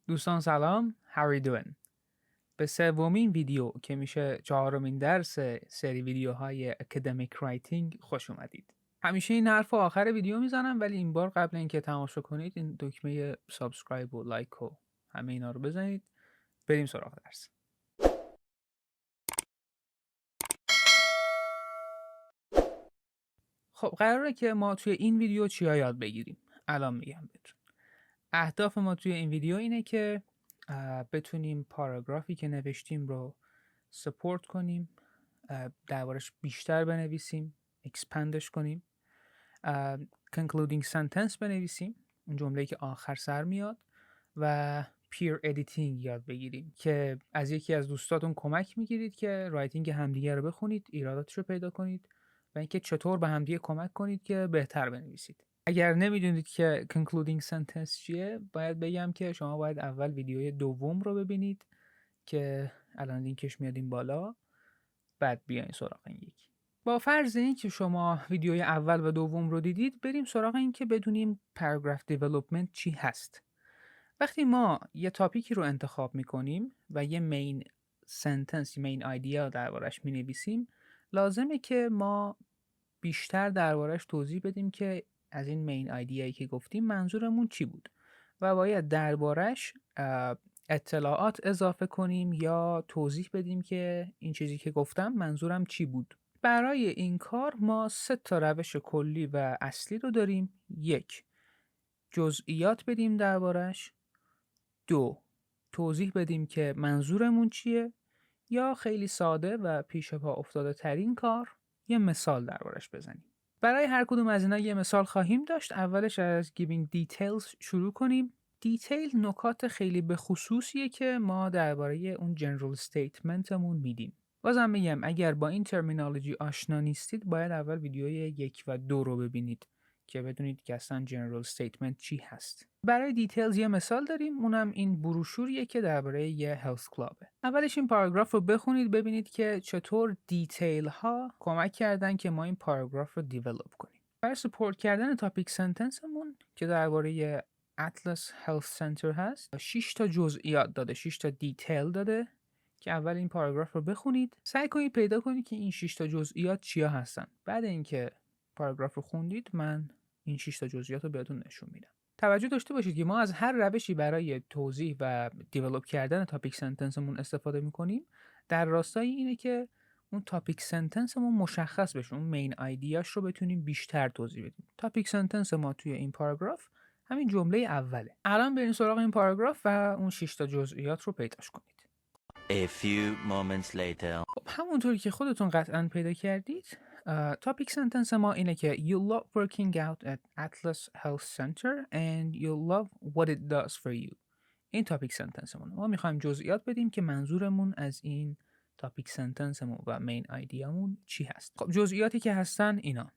دوستان سلام. How are you doing؟ به سومین ویدیو که میشه چهارمین درس سری ویدیوهای اکادمیک رایتینگ خوش اومدید. همیشه این حرف آخر ویدیو میزنم ولی این بار قبل اینکه تماشا کنید این دکمه سابسکرایب و لایک و همه اینا رو بزنید. بریم سراغ درس. خب قراره که ما توی این ویدیو چیا یاد بگیریم. الان میگم بهتون. اهداف ما توی این ویدیو اینه که بتونیم پاراگرافی که نوشتیم رو سپورت کنیم، دربارش بیشتر بنویسیم، اکسپندش کنیم، concluding sentence بنویسیم، اون جمله‌ای که آخر سر میاد، و peer editing یاد بگیریم که از یکی از دوستاتون کمک میگیرید که رایتینگ همدیگه رو بخونید، ایراداتش رو پیدا کنید و اینکه چطور به همدیگه کمک کنید که بهتر بنویسید. اگر نمیدونید که concluding sentence چیه، باید بگم که شما باید اول ویدیوی دوم رو ببینید که الان لینکش میاد این بالا، بعد بیاین سراغ این یکی. با فرض این که شما ویدیوی اول و دوم رو دیدید، بریم سراغ این که بدونیم پاراگراف دیولپمنت چی هست. وقتی ما یه تاپیکی رو انتخاب میکنیم و یه مین سنتنس، مین آیدیا دربارش مینویسیم، لازمه که ما بیشتر دربارش توضیح بدیم که از این مین آیدیایی که گفتیم منظورمون چی بود و باید دربارش اطلاعات اضافه کنیم یا توضیح بدیم که این چیزی که گفتم منظورم چی بود. برای این کار ما 3 تا روش کلی و اصلی رو داریم. 1. جزئیات بدیم دربارش. 2. توضیح بدیم که منظورمون چیه، یا خیلی ساده و پیش پا افتاده ترین کار، یه مثال دربارش بزنیم. برای هر کدوم از اینا یه مثال خواهیم داشت. اولش از giving details شروع کنیم. دیتیل نکات خیلی به خصوصیه که ما درباره اون جنرال استیتمنتمون میدیم. بازم میگم اگر با این ترمینولوژی آشنا نیستید باید اول ویدیوی 1 و 2 رو ببینید که بدونید که اصلا جنرال استیتمنت چی هست. برای دیتیلز یه مثال داریم، اونم این بروشوریه که درباره یه هلث کلابه. اولش این پاراگراف رو بخونید ببینید که چطور دیتیل ها کمک کردن که ما این پاراگراف رو دیولپ کنیم. برای سپورت کردن تاپیک سنتنسمون که درباره Atlas Health Center هست، 6 تا جزئیات داده، 6 تا دیتیل داده که اول این پاراگراف رو بخونید. سعی کنید پیدا کنید که این 6 تا جزئیات چیا هستن. بعد اینکه پاراگراف رو خوندید من این 6 تا جزئیات رو بهتون نشون میدم. توجه داشته باشید که ما از هر روشی برای توضیح و دیولپ کردن تاپیک سنتنسمون استفاده میکنیم در راستای اینه که اون تاپیک سنتنسمون مشخص بشه، اون مین آیدیاش رو بتونیم بیشتر توضیح بدیم. تاپیک سنتنس ما توی این پاراگراف همین جمله اوله. الان بریم سراغ این پاراگراف و اون 6 تا جزئیات رو پیداش کنید. A few moments later. خب همونطوری که خودتون قطعاً پیدا کردید، تاپیک سنتنس ما اینه که you love working out at Atlas Health Center and you love what it does for you. این تاپیک سنتنسمون. ما میخوایم جزئیات بدیم که منظورمون از این تاپیک سنتنسمون و مین آیدیامون چی هست. خب جزئیاتی که هستن اینا: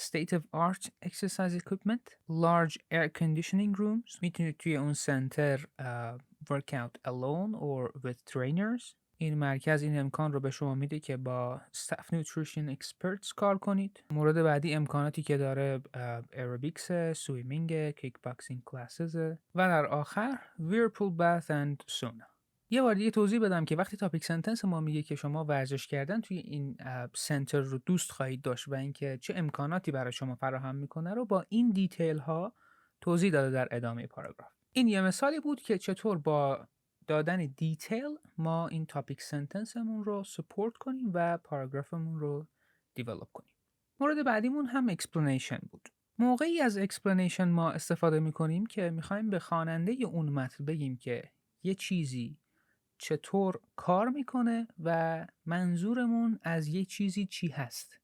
state of art exercise equipment, large air conditioning rooms. میتونید توی اون سنتر work out alone or with trainers. این مرکز این امکان رو به شما میده که با staff nutrition experts کار کنید. مورد بعدی امکاناتی که داره aerobics، سویمینگ، کیک باکسینگ کلاسز و در آخر whirlpool bath and sauna. یه بار دیگه توضیح بدم که وقتی تاپیک سنتنس ما میگه که شما ورزش کردن توی این سنتر رو دوست خواهید داشت و اینکه چه امکاناتی برای شما فراهم میکنه رو با این دیتیل ها توضیح داده در ادامه پاراگراف. این یه مثالی بود که چطور با دادن دیتیل ما این تاپیک سنتنسمون رو سپورت کنیم و پاراگرافمون رو دیولپ کنیم. مورد بعدیمون هم اکسپلنیشن بود. موقعی از اکسپلنیشن ما استفاده میکنیم که میخوایم به خواننده اون متن بگیم که یه چیزی چطور کار میکنه و منظورمون از یه چیزی چی هست.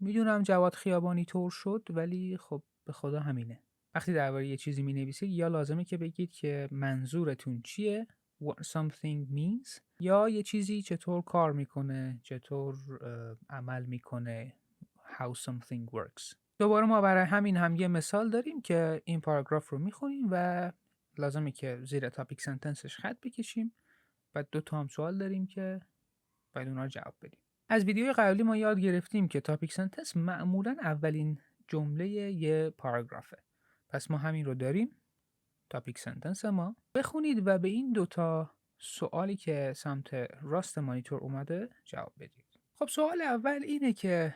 میدونم جواد خیابانی طور شد ولی خب به خدا همینه. وقتی درباره یه چیزی مینویسید یا لازمه که بگید که منظورتون چیه، what something means، یا یه چیزی چطور کار میکنه، چطور عمل میکنه، how something works. دوباره ما برای همین هم یه مثال داریم که این پاراگراف رو میخونیم و لازمه که زیر تاپیک سنتنسش خط بکشیم. بعد 2 تا هم سوال داریم که باید اونا رو جواب بدیم. از ویدیوی قبلی ما یاد گرفتیم که تاپیک سنتنس معمولاً اولین جمله یه پاراگرافه. پس ما همین رو داریم. تاپیک سنتنس ما بخونید و به این دوتا سوالی که سمت راست مانیتور اومده جواب بدید. خب سوال اول اینه که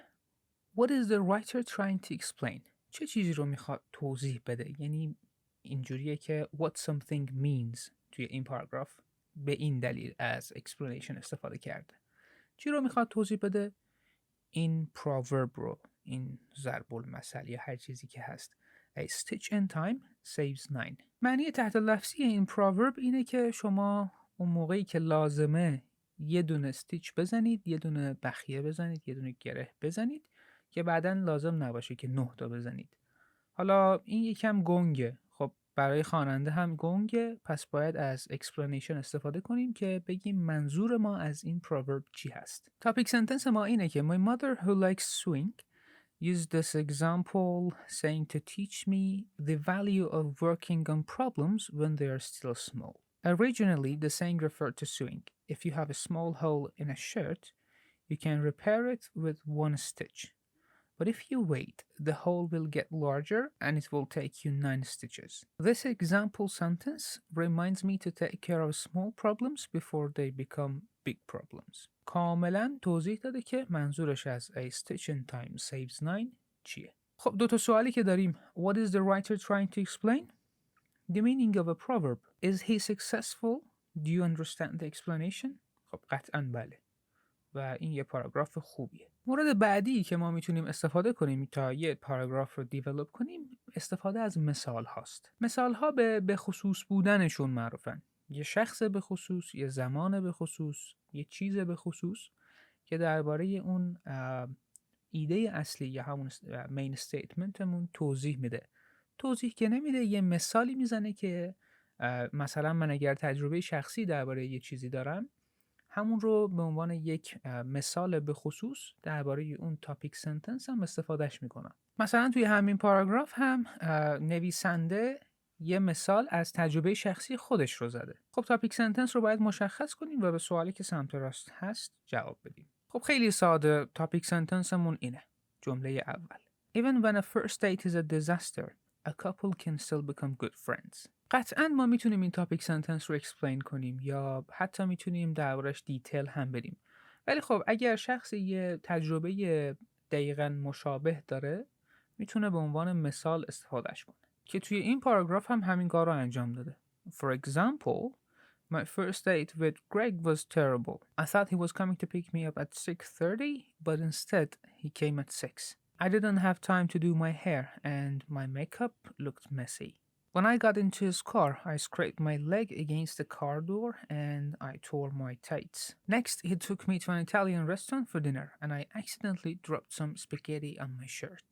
What is the writer trying to explain؟ چه چیزی رو میخواد توضیح بده؟ یعنی اینجوریه که what something means توی این پاراگراف به این دلیل از explanation استفاده کرده. چی رو میخواد توضیح بده؟ این proverb رو، این ضرب المثل یا هر چیزی که هست. A stitch in time saves 9. معنی تحت لفظی این proverb اینه که شما اون موقعی که لازمه یه دونه استیچ بزنید، یه دونه بخیه بزنید، یه دونه گره بزنید که بعداً لازم نباشه که 9 تا بزنید. حالا این یکم گنگه. خب برای خواننده هم گنگه، پس باید از explanation استفاده کنیم که بگیم منظور ما از این proverb چی هست. تاپیک سنتنس ما اینه که My mother who likes sewing used this example saying to teach me the value of working on problems when they are still small. Originally, the saying referred to sewing. If you have a small hole in a shirt, you can repair it with one stitch. But if you wait, the hole will get larger and it will take you 9 stitches. This example sentence reminds me to take care of small problems before they become big problems. کاملا توضیح داده که منظورش از A stitch in time saves 9 چیه. خب دو تا سوالی که داریم. What is the writer trying to explain? The meaning of a proverb. Is he successful? Do you understand the explanation? خب قطعاً بله. و این یه پاراگراف خوبیه. مورد بعدی که ما میتونیم استفاده کنیم تا یه پاراگراف رو دیولپ کنیم استفاده از مثال هاست. مثال ها به خصوص بودنشون معروفن. یه شخص به خصوص، یه زمان به خصوص، یه چیز به خصوص که درباره اون ایده اصلی یا همون مین استیتمنتمون توضیح میده. توضیح که نمیده، یه مثالی میزنه که مثلا من اگر تجربه شخصی درباره یه چیزی دارم، همون رو به عنوان یک مثال به خصوص درباره اون تاپیک سنتنس هم استفادهش میکنم. مثلا توی همین پاراگراف هم نویسنده یه مثال از تجربه شخصی خودش رو زده. خب تاپیک سنتنس رو باید مشخص کنیم و به سوالی که سمت راست هست جواب بدیم. خب خیلی ساده تاپیک سنتنسمون اینه. جمله اول Even when a first date is a disaster, a couple can still become good friends. قطعاً ما میتونیم این تاپیک سنتنس رو اکسپلین کنیم یا حتی میتونیم دربارش دیتیل هم بدیم. ولی خب اگر شخص یه تجربه دقیقاً مشابه داره میتونه به عنوان مثال استفادهش کنه که توی این پاراگراف هم همین کار رو انجام داده. For example, my first date with Greg was terrible. I thought he was coming to pick me up at 6:30, but instead he came at 6. I didn't have time to do my hair and my makeup looked messy. When I got into his car, I scraped my leg against the car door and I tore my tights. Next, he took me to an Italian restaurant for dinner and I accidentally dropped some spaghetti on my shirt.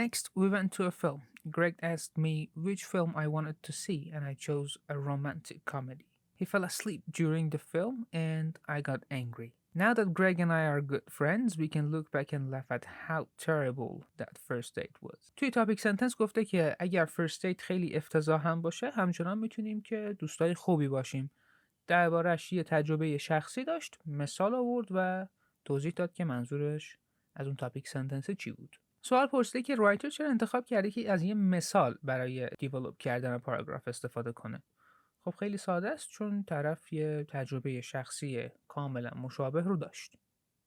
Next, we went to a film. Greg asked me which film I wanted to see and I chose a romantic comedy. He fell asleep during the film and I got angry. Now that Greg and I are good friends, we can look back and laugh at how terrible that first date was. توی تاپیک سنتنس گفته که اگر first date خیلی افتضاح هم باشه، همچنان میتونیم که دوستای خوبی باشیم. دربارش یه تجربه شخصی داشت، مثال آورد و توضیح داد که منظورش از اون تاپیک سنتنس چی بود. سوال پرسیده که رایتر چرا انتخاب کرده که از یه مثال برای دیولپ کردن پاراگراف استفاده کنه. خب خیلی ساده است چون طرف یه تجربه شخصی کاملا مشابه رو داشت.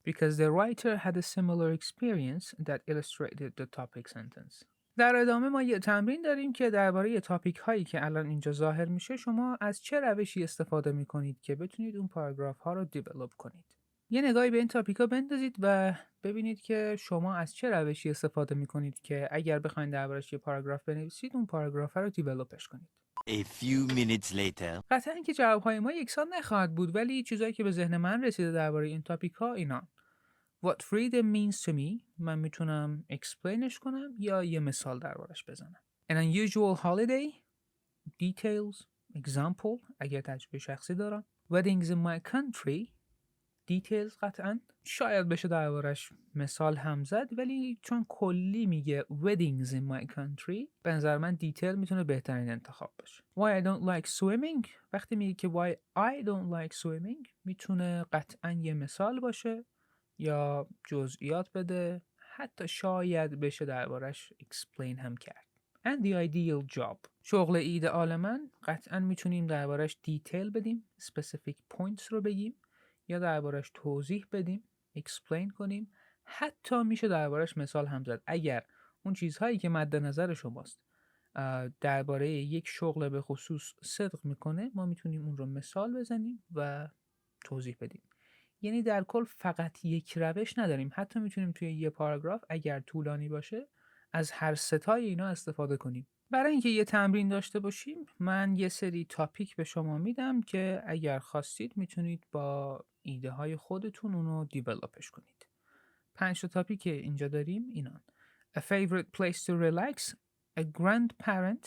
Because the writer had a similar experience that illustrated the topic sentence. در ادامه ما یه تمرین داریم که درباره تاپیک هایی که الان اینجا ظاهر میشه شما از چه روشی استفاده میکنید که بتونید اون پاراگراف ها رو دیولپ کنید. یه نگاهی به این تاپیک ها بندازید و ببینید که شما از چه روشی استفاده میکنید که اگر بخواید دربارش یه پاراگراف بنویسید اون پاراگراف رو دیولپش کنید. A few minutes later. قطعاً که جوابهای ما یکسان نخواهد بود ولی چیزایی که به ذهن من رسیده درباره این تاپیک ها اینا. What freedom means to me من میتونم explainش کنم یا یه مثال دربارش بزنم. An unusual holiday, details, example اگر تجربه شخصی دارم. Weddings in my country, details قطعاً شاید بشه دربارش مثال هم زد ولی چون کلی میگه weddings in my country به نظر من دیتیل میتونه بهترین انتخاب باشه. Why I don't like swimming وقتی میگه که why I don't like swimming میتونه قطعاً یه مثال باشه یا جزئیات بده، حتی شاید بشه دربارش explain هم کرد. and the ideal job. شغل ایدئال من قطعا میتونیم دربارش دیتیل بدیم، specific points رو بگیم یا دربارش توضیح بدیم، explain کنیم. حتی میشه دربارش مثال هم زد. اگر اون چیزهایی که مد نظر شماست درباره یک شغل به خصوص صدق میکنه، ما میتونیم اون رو مثال بزنیم و توضیح بدیم. یعنی در کل فقط یک روش نداریم، حتی میتونیم توی یه پاراگراف اگر طولانی باشه از هر ستای اینا استفاده کنیم. برای اینکه یه تمرین داشته باشیم من یه سری تاپیک به شما میدم که اگر خواستید میتونید با ایده های خودتون اونو دیولپش کنید. 5 تا تاپیک که اینجا داریم اینان: A favorite place to relax, a grandparent,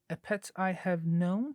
a pet I have known,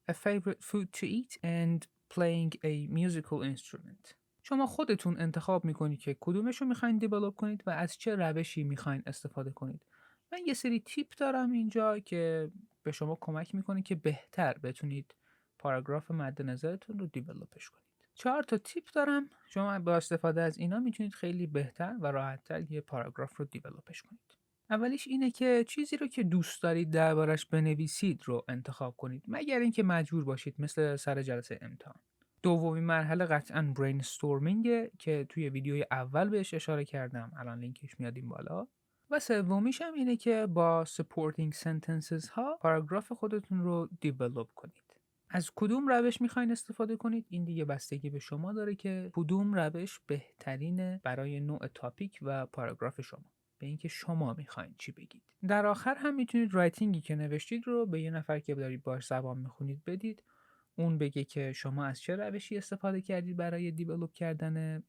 a favorite food to eat and playing a musical instrument. شما خودتون انتخاب میکنید که کدومش رو میخواین دیولپ کنید و از چه روشی میخواین استفاده کنید. من یه سری تیپ دارم اینجا که به شما کمک میکنه که بهتر بتونید پاراگراف مد نظرتون رو دیولپش کنید. 4 تا تیپ دارم، شما با استفاده از اینا میتونید خیلی بهتر و راحت‌تر یه پاراگراف رو دیولپش کنید. اولیش اینه که چیزی رو که دوست دارید دربارش بنویسید رو انتخاب کنید، مگر اینکه مجبور باشید، مثل سر جلسه امتحان. دومین مرحله قطعاً برینستورمینگه که توی ویدیوی اول بهش اشاره کردم، الان لینکش میاد این بالا. و سومیش هم اینه که با supporting sentences ها پاراگراف خودتون رو دیولپ کنید. از کدوم روش میخواین استفاده کنید این دیگه بستگی به شما داره که کدوم روش بهترینه برای نوع تاپیک و پاراگراف شما، به اینکه شما میخواین چی بگید. در آخر هم میتونید رایتینگی که نوشتید رو به یه نفر که دارید باهاش زبان میخونید بدید، اون بگه که شما از چه روشی استفاده کردید برای دیولپ کردن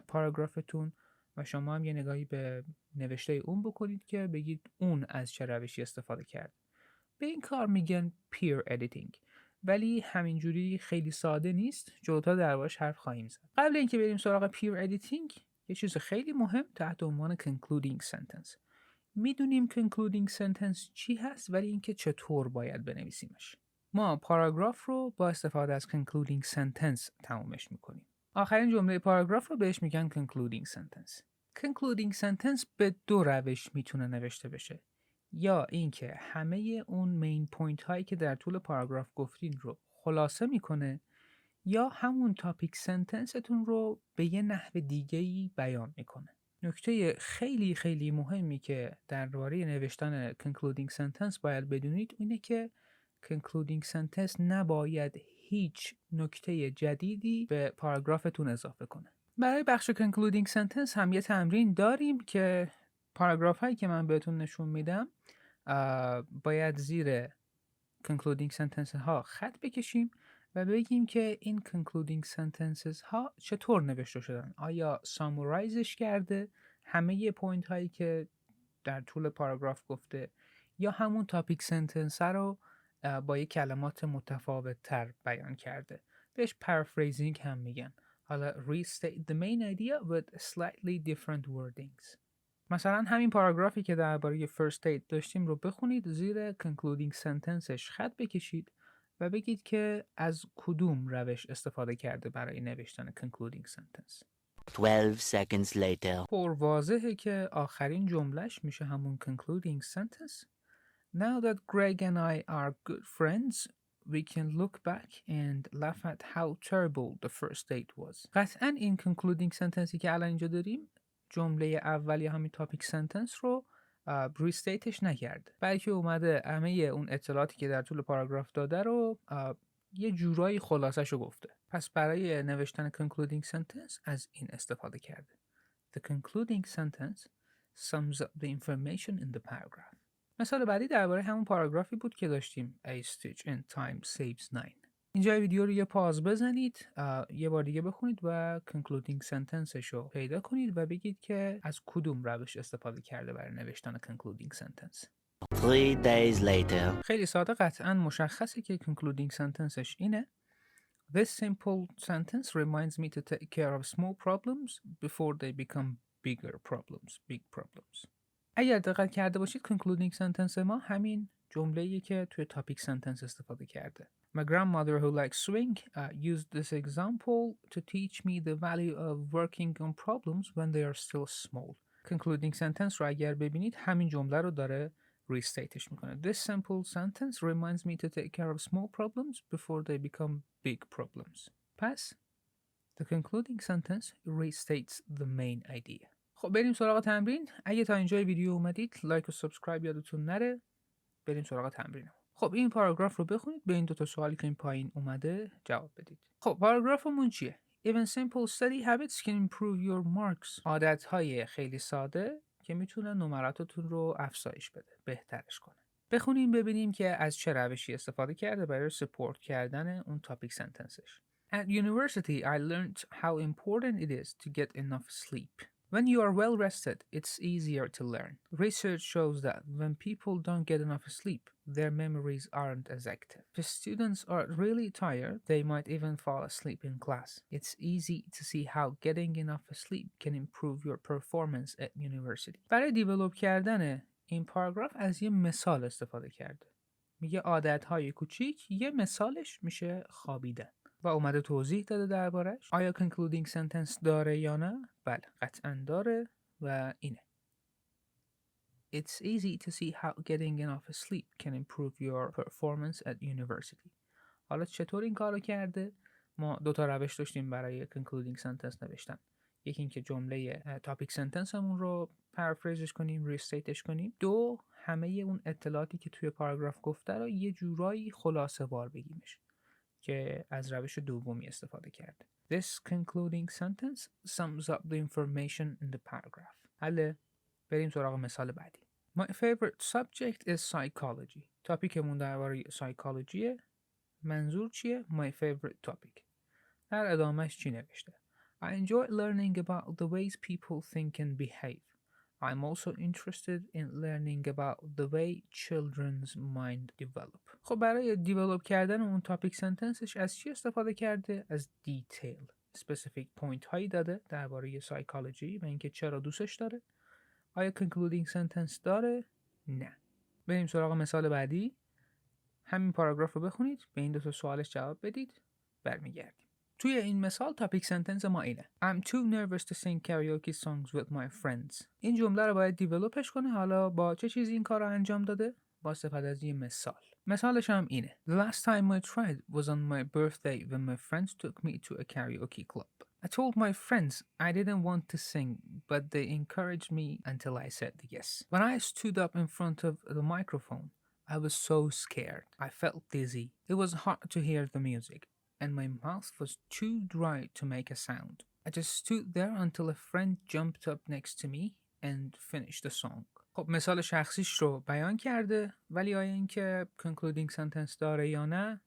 پاراگرافتون و شما هم یه نگاهی به نوشته اون بکنید که بگید اون از چه روشی استفاده کرد. به این کار میگن peer editing، ولی همینجوری خیلی ساده نیست، جلوتر دربارش حرف خواهیم زد. قبل اینکه بریم سراغ peer editing یه چیز خیلی مهم تحت عنوان concluding sentence. میدونیم concluding sentence چی هست، ولی اینکه چطور باید بنویسیمش. ما پاراگراف رو با استفاده از concluding sentence تمومش میکنیم. آخرین جمله پاراگراف رو بهش میگن concluding sentence. concluding sentence به دو روش میتونه نوشته بشه. یا اینکه همه اون مین پوینت هایی که در طول پاراگراف گفتین رو خلاصه میکنه، یا همون تاپیک سنتنستون رو به یه نحو دیگه‌ای بیان میکنه. نکته خیلی خیلی مهمی که درباره نوشتن concluding sentence باید بدونید اینه که concluding sentence نباید هیچ نکته جدیدی به پاراگرافتون اضافه کنه. برای بخش concluding sentence هم یه تمرین داریم که پاراگراف هایی که من بهتون نشون میدم باید زیر concluding sentences ها خط بکشیم و بگیم که این concluding sentences ها چطور نوشته شدن. آیا سامورایزش کرده همه پوینت هایی که در طول پاراگراف گفته، یا همون تاپیک سنتنس رو با یک کلمات متفاوت تر بیان کرده. بهش paraphrasing هم میگن. حالا restate the main idea with slightly different wordings. مثلا همین پاراگرافی که درباره first aid داشتیم رو بخونید، زیر concluding sentenceش خط بکشید و بگید که از کدوم روش استفاده کرده برای نوشتن concluding sentence. 12 seconds later. پر واضحه که آخرین جملهش میشه همون concluding sentence. Now that Greg and I are good friends, we can look back and laugh at how terrible the first date was. قطعاً این concluding sentenceی که الان اینجا داریم جمله اول یا همین تاپیک سنتنس رو ریستیتش نکرده، بلکه اومده همه اون اطلاعاتی که در طول پاراگراف داده رو یه جورایی خلاصش رو گفته. پس برای نوشتن concluding sentence از این استفاده کرده. The concluding sentence sums up the information in the paragraph. مثال بعدی درباره همون پاراگرافی بود که داشتیم. A stitch in time saves 9. اینجا ویدیو رو یه پاز بزنید، یه بار دیگه بخونید و concluding sentenceش رو پیدا کنید و بگید که از کدوم روش استفاده کرده برای نوشتن concluding sentence. 3 days later. خیلی ساده، قطعاً مشخصه که concluding sentenceش اینه. This simple sentence reminds me to take care of small problems before they become bigger problems, big problems. اگر دقت کرده باشید concluding sentence ما همین جمله‌ایه که توی topic sentence استفاده کرده. My grandmother who likes swing used this example to teach me the value of working on problems when they are still small. Concluding sentence رو اگر ببینید همین جمله رو داره ریستیتش میکنه. This simple sentence reminds me to take care of small problems before they become big problems. پس the concluding sentence restates the main idea. خب بریم سراغ تمرین. اگه تا اینجای ویدیو اومدید لایک و سابسکرایب یادتون نره. بریم سراغ تمرین. خب این پاراگراف رو بخونید، به این 2 سوالی که این پایین اومده جواب بدید. خب پاراگرافمون چیه؟ Even simple study habits can improve your marks. عادت‌های خیلی ساده که میتونه نمراتتون رو افزایش بده، بهترش کنه. بخونیم ببینیم که از چه روشی استفاده کرده برای سپورت کردن اون تاپیک سنتنسش. At university, I learned how important it is to get enough sleep. When you are well rested, it's easier to learn. Research shows that when people don't get enough sleep, their memories aren't as active. If students are really tired, they might even fall asleep in class. It's easy to see how getting enough sleep can improve your performance at university. برای دیولوب کردن این پاراگراف از یه مثال استفاده کرده. میگه عادت‌های کوچیک، یه مثالش میشه خوابیدن. و اومده توضیح داده دربارش. آیا concluding sentence داره یا نه؟ بله قطعا داره و اینه. It's easy to see how getting enough sleep can improve your performance at university. حالا چطور این کارو کرده؟ ما 2 تا روش داشتیم برای concluding sentence نوشتن. یکی این که جمله topic sentence همون رو پرافریزش کنیم، ریستیتش کنیم. 2 همه اون اطلاعاتی که توی پاراگراف گفته رو یه جورایی خلاصه وار بگیمش. که از روش دومی استفاده کرده. This concluding sentence sums up the information in the paragraph. حالا بریم سراغ مثال بعدی. My favorite subject is psychology. تاپیکمون درباره psychology. منظور چیه؟ My favorite topic. در ادامهش چی نوشته؟ I enjoy learning about the ways people think and behave. I'm also interested in learning about the way children's mind develop. خب برای دیولوب کردن اون تاپیک سنتنسش از چی استفاده کرده؟ از دیتیل. specific point هایی داده درباره سایکولوژی و اینکه چرا دوستش داره. آیا concluding sentence داره؟ نه. بریم سراغ مثال بعدی. همین پاراگراف رو بخونید، به این 2 تا سوالش جواب بدید، برمیگردیم. توی این مثال تاپیک سنتنس ما اینه. I'm too nervous to sing karaoke songs with my friends. این جمله رو باید دیولوپش کنه. حالا با چه چیزی این کار رو انجام داده؟ با استفاده از یه مثال. مثالش هم اینه. The last time I tried was on my birthday when my friends took me to a karaoke club. I told my friends I didn't want to sing, but they encouraged me until I said yes. When I stood up in front of the microphone, I was so scared. I felt dizzy. It was hard to hear the music, and my mouth was too dry to make a sound. I just stood there until a friend jumped up next to me and finished the song. خب مثال شخصیش رو بیان کرده، ولی آیا این که concluding sentence داره یا نه؟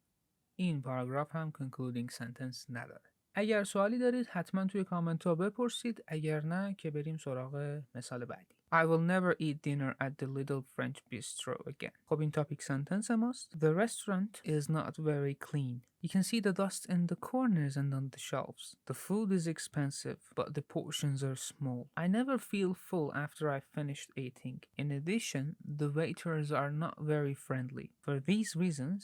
این پاراگراف هم concluding sentence نداره. اگر سوالی دارید حتما توی کامنت ها بپرسید، اگر نه که بریم سراغ مثال بعدی. I will never eat dinner at the little French bistro again. خب این topic sentence ماست. The restaurant is not very clean. You can see the dust in the corners and on the shelves. The food is expensive, but the portions are small. I never feel full after I finished eating. In addition, the waiters are not very friendly. For these reasons,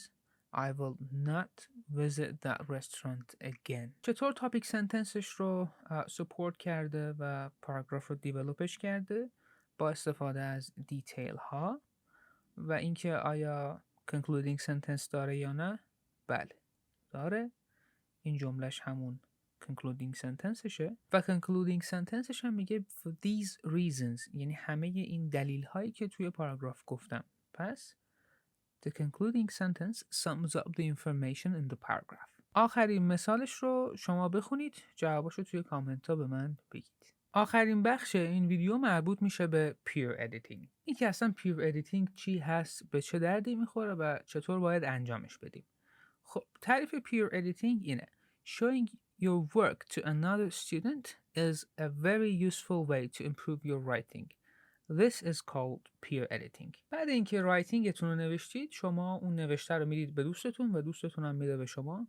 I will not visit that restaurant again. چطور تاپیک سنتنسش رو سپورت کرده و پاراگراف رو دیولوپش کرده؟ با استفاده از دیتیل ها و اینکه آیا concluding sentence داره یا نه؟ بله داره. این جملهش همون concluding sentenceشه و concluding sentenceش هم میگه for these reasons، یعنی همه این دلیل هایی که توی پاراگراف گفتم. پس The concluding sentence sums up the information in the paragraph. آخرین مثالش رو شما بخونید، جوابش رو توی کامنت ها به من بگید. آخرین بخش این ویدیو مربوط میشه به peer editing. این که اصلا peer editing چی هست، به چه دردی میخوره و چطور باید انجامش بدیم. خب تعریف peer editing اینه. Showing your work to another student is a very useful way to improve your writing. This is called peer editing. بعد اینکه رایتینگتون رو نوشتید، شما اون نوشته رو میدید به دوستتون و دوستتون هم میده به شما.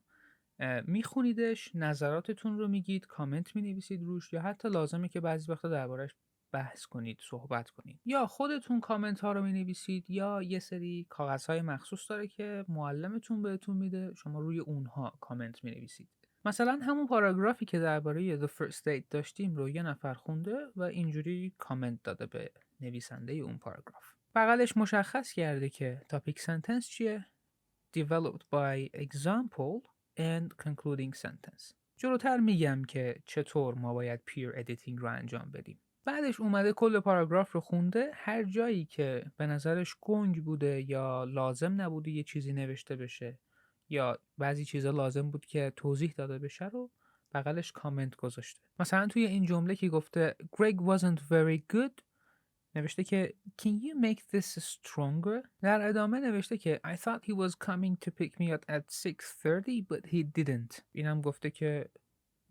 میخونیدش، نظراتتون رو میگید، کامنت مینویسید روش، یا حتی لازمه که بعضی وقتا دربارش بحث کنید، صحبت کنید. یا خودتون کامنت ها رو مینویسید، یا یه سری کاغذهای مخصوص داره که معلمتون بهتون میده، شما روی اونها کامنت مینویسید. مثلا همون پاراگرافی که درباره The First Date داشتیم رو یه نفر خونده و اینجوری کامنت داده به نویسنده اون پاراگراف. بغلش مشخص کرده که topic sentence چیه؟ Developed by example and concluding sentence. جلوتر میگم که چطور ما باید peer editing رو انجام بدیم. بعدش اومده کل پاراگراف رو خونده، هر جایی که به نظرش گنگ بوده یا لازم نبوده یه چیزی نوشته بشه یا بعضی چیزا لازم بود که توضیح داده بشه رو بغلش کامنت گذاشته. مثلا توی این جمله که گفته Greg wasn't very good نوشته که Can you make this stronger؟ در ادامه نوشته که I thought he was coming to pick me up at 6:30 but he didn't. اینم گفته که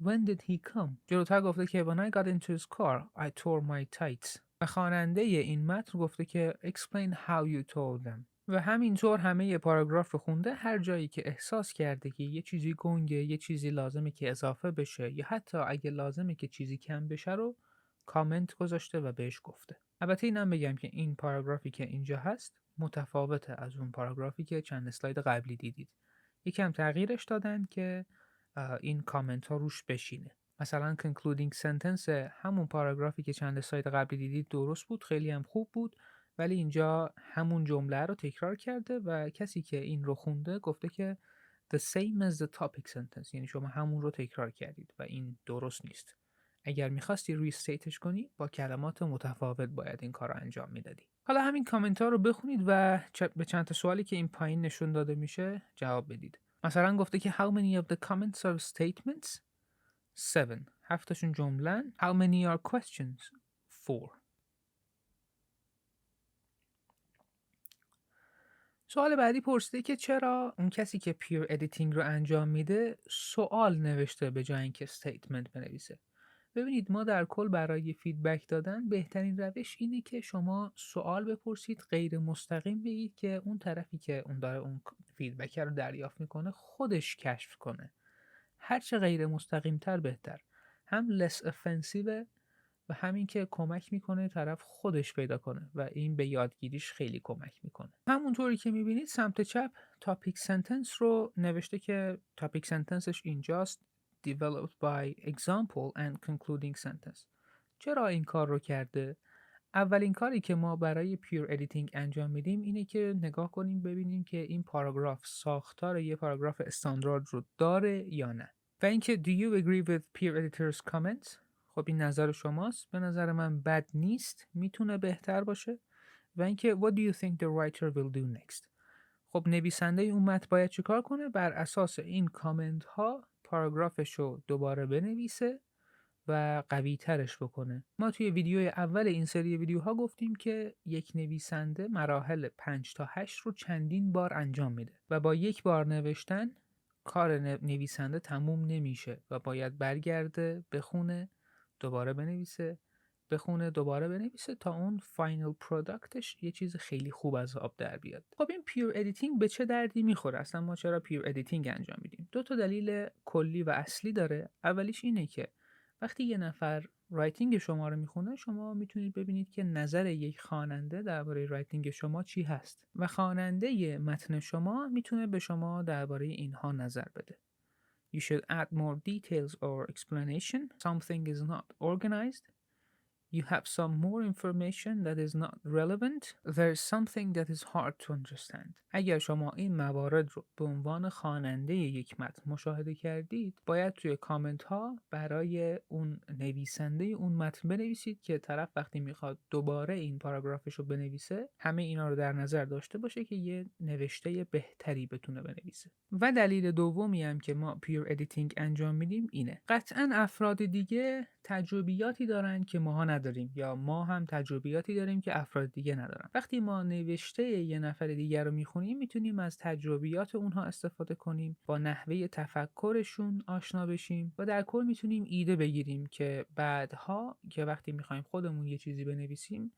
When did he come؟ جلوتر گفته که When I got into his car I tore my tights. و خواننده این متن گفته که Explain how you told them. و همینطور همه پاراگراف رو خونده، هر جایی که احساس کرده که یه چیزی گنگه، یه چیزی لازمه که اضافه بشه یا حتی اگه لازمه که چیزی کم بشه رو کامنت گذاشته و بهش گفته. البته اینم بگم که این پاراگرافی که اینجا هست متفاوته از اون پاراگرافی که چند اسلاید قبلی دیدید. یکم تغییرش دادن که این کامنت ها روش بشینه. مثلا concluding sentence همون پاراگرافی که چند اسلاید قبلی دیدید درست بود، خیلی هم خوب بود، ولی اینجا همون جمله رو تکرار کرده و کسی که این رو خونده گفته که the same as the topic sentence، یعنی شما همون رو تکرار کردید و این درست نیست. اگر میخواستی ریستیتش کنی با کلمات متفاوت باید این کار رو انجام میدادی. حالا همین کامنت ها رو بخونید و به چند تا سوالی که این پایین نشون داده میشه جواب بدید. مثلا گفته که how many of the comments are statements؟ 7. 7 جملن. How many are questions؟ 4. سوال بعدی پرسیده که چرا اون کسی که peer editing رو انجام میده سوال نوشته به جای اینکه statement بنویسه. ببینید ما در کل برای فیدبک دادن بهترین روش اینه که شما سوال بپرسید، غیر مستقیم بگید که اون طرفی که اون داره اون فیدبک رو دریافت میکنه خودش کشف کنه. هرچه غیر مستقیم تر بهتر. هم less offensive و همین که کمک میکنه طرف خودش پیدا کنه و این به یادگیریش خیلی کمک میکنه. همونطوری که میبینید سمت چپ topic sentence رو نوشته که topic sentenceش اینجاست developed by example and concluding sentence. چرا این کار رو کرده؟ اولین کاری که ما برای peer editing انجام میدیم اینه که نگاه کنیم ببینیم که این پاراگراف ساختار یه پاراگراف استاندارد رو داره یا نه. و اینکه do you agree with peer editor's comments؟ خب این نظر شماست. به نظر من بد نیست، میتونه بهتر باشه. و اینکه what do you think the writer will do next؟ خب نویسنده اون متن باید چیکار کنه؟ بر اساس این کامنت ها پاراگرافش رو دوباره بنویسه و قوی ترش بکنه. ما توی ویدیوی اول این سری ویدیوها گفتیم که یک نویسنده مراحل 5 تا 8 رو چندین بار انجام میده و با یک بار نوشتن کار نویسنده تموم نمیشه و باید برگرده بخونه، دوباره بنویسه، بخونه، دوباره بنویسه تا اون فاینال پروداکتش یه چیز خیلی خوب از آب در بیاد. خب این پیر ادیتینگ به چه دردی میخوره؟ اصلا ما چرا پیر ادیتینگ انجام میدیم؟ 2 تا دلیل کلی و اصلی داره. اولیش اینه که وقتی یه نفر رایتینگ شما رو میخونه شما میتونید ببینید که نظر یک خواننده درباره رایتینگ شما چی هست و خواننده متن شما میتونه به شما درباره اینها نظر بده. You should add more details or explanation. Something is not organized. You have some more information that is not relevant. There is something that is hard to understand. اگر شما این موارد رو به عنوان خواننده یک متن مشاهده کردید، باید توی کامنت ها برای اون نویسنده اون متن بنویسید که طرف وقتی میخواد دوباره این پاراگرافش رو بنویسه، همه اینا رو در نظر داشته باشه که یه نوشته بهتری بتونه بنویسه. و دلیل دومی هم که ما پیر ادیتینگ انجام میدیم اینه. قطعاً افراد دیگه تجربیاتی دارن که ماها نداریم یا ما هم تجربیاتی داریم که افراد دیگه ندارن. وقتی ما نوشته یه نفر دیگر رو میخونیم میتونیم از تجربیات اونها استفاده کنیم، با نحوه تفکرشون آشنا بشیم و در کل میتونیم ایده بگیریم که بعدها که وقتی میخوایم خودمون یه چیزی بنویسیم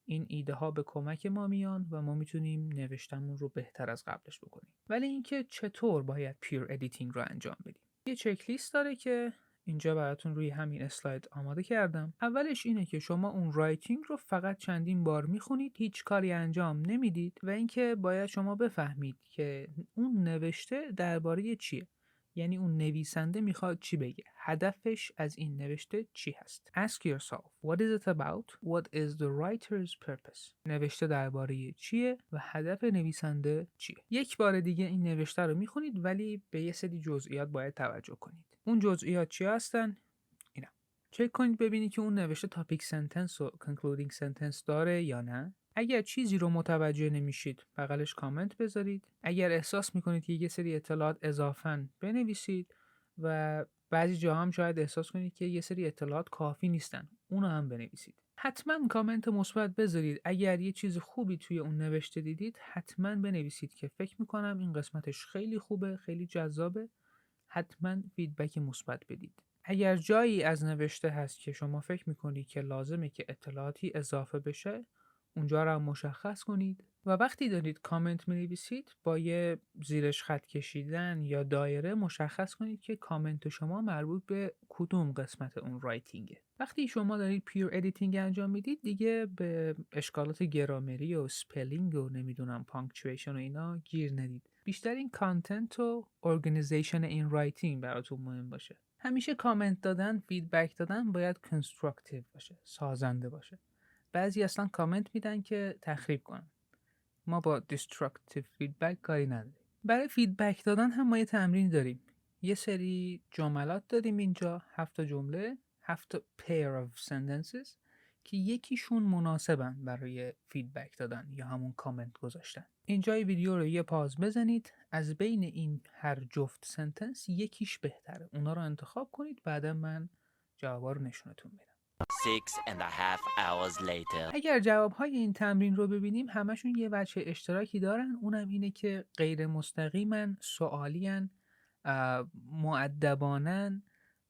این ایده ها به کمک ما میان و ما میتونیم نوشتمون رو بهتر از قبلش بکنیم. ولی اینکه چطور باید پیر ادیتینگ رو انجام بدیم؟ یه چک لیست داره که اینجا براتون روی همین اسلاید آماده کردم. اولش اینه که شما اون رایتینگ رو فقط چندین بار میخونید، هیچ کاری انجام نمیدید و اینکه باید شما بفهمید که اون نوشته درباره چیه. یعنی اون نویسنده میخواد چی بگه، هدفش از این نوشته چی هست. Ask yourself what is it about, what is the writer's purpose. نوشته درباره چیه و هدف نویسنده چیه. یک بار دیگه این نوشته رو میخونید ولی به یه سری جزئیات باید توجه کنید. اون جزئیات چی هستن؟ اینا. چک کنید ببینید که اون نوشته تاپیک سنتنس و کنکلودینگ سنتنس داره یا نه. اگر چیزی رو متوجه نمیشید بغلش کامنت بذارید. اگر احساس میکنید که یه سری اطلاعات اضافاً بنویسید و بعضی جا هم شاید احساس کنید که یه سری اطلاعات کافی نیستن، اونو هم بنویسید. حتما کامنت مثبت بذارید. اگر یه چیز خوبی توی اون نوشته دیدید حتما بنویسید که فکر میکنم این قسمتش خیلی خوبه، خیلی جذابه. حتما فیدبک مثبت بدید. اگر جایی از نوشته هست که شما فکر میکنید که لازمه که اطلاعاتی اضافه بشه، اونجا رو مشخص کنید و وقتی دارید کامنت می‌نویسید با یه زیرش خط کشیدن یا دایره مشخص کنید که کامنت شما مربوط به کدوم قسمت اون رایتینگه. وقتی شما دارید پیر ادیتینگ انجام میدید دیگه به اشکالات گرامری و سپلینگ و نمیدونم پانکچویشن و اینا گیر ندید. بیشتر این کانتنت و ارگانیزیشن این رایتینگ براتون مهم باشه. همیشه کامنت دادن، فیدبک دادن باید کنستراکتیو باشه، سازنده باشه. بعضی اصلا کامنت میدن که تخریب کنن. ما با دیستراکتیو فیدبک کاری نداریم. برای فیدبک دادن هم ما یه تمرین داریم. یه سری جملات داریم اینجا، 7 جمله، 7 pair of sentences که یکیشون مناسبن برای فیدبک دادن یا همون کامنت گذاشتن. اینجای ویدیو رو یه پاز بزنید، از بین این هر جفت سنتنس یکیش بهتره. اونا رو انتخاب کنید، بعدا من جوابا رو نشونتون میدم. 6.5 hours later. اگر جوابهای این تمرین رو ببینیم همشون یه وجه اشتراکی دارن، اونم اینه که غیر مستقیمن، سوالین، مؤدبانن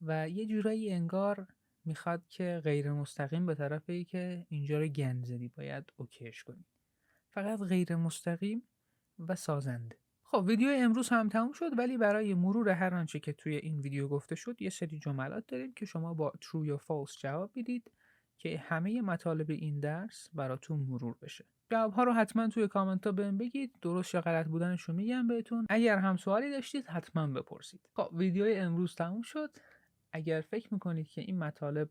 و یه جورایی انگار میخواد که غیر مستقیم به طرفی که اینجا رو گند زدی باید اوکیش کنی. فقط غیر مستقیم و سازنده. خب ویدیو امروز هم تموم شد، ولی برای مرور هر آنچه که توی این ویدیو گفته شد یه سری جملات داریم که شما با true یا false جواب بدید که همه مطالب این درس براتون مرور بشه. جواب‌ها رو حتما توی کامنت ها بهم بگید، درست یا غلط بودنش رو میگم بهتون. اگر هم سوالی داشتید حتما بپرسید. خب ویدیو امروز تموم شد. اگر فکر میکنید که این مطالب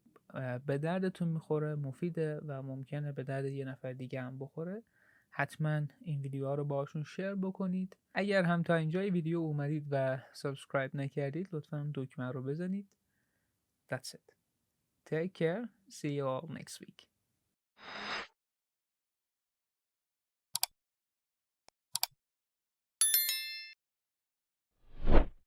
به دردتون میخوره، مفیده و ممکنه به درد یه نفر دیگه هم بخوره، حتما این ویدیوها رو باشون شیر بکنید. اگر هم تا اینجای ویدیو اومدید و سابسکرایب نکردید لطفا دکمه رو بزنید. That's it. Take care. See you all next week.